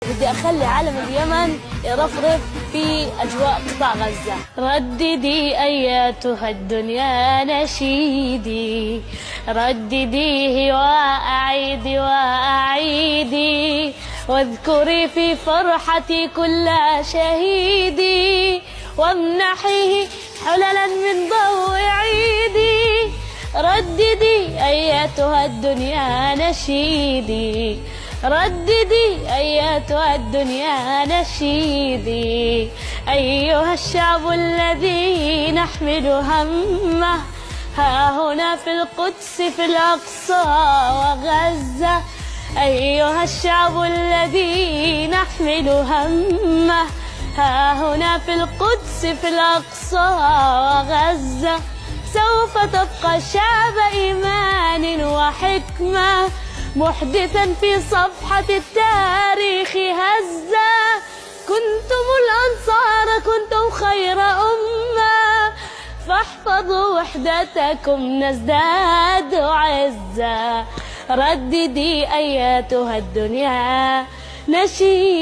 بدي أخلي علم اليمن يرفرف في أجواء قطاع غزة. رددي أياتها الدنيا نشيدي، ردديه وأعيدي وأعيدي، واذكري في فرحتي كل شهيدي، وامنحيه حللا من ضوء عيدي. رددي أياتها الدنيا نشيدي، رددي أياتها الدنيا نشيدي، أيها الشعب الذي نحمل همه ها هنا في القدس في الأقصى وغزة. أيها الشعب الذي نحمل همه ها هنا في القدس في الأقصى وغزة. سوف تبقى شعب إيمان وحكمة، محدثا في صفحة التاريخ هزة. كنتم الأنصار كنتم خير أمة، فاحفظوا وحدتكم نزداد عزة. رددي أياتها الدنيا نشيدي.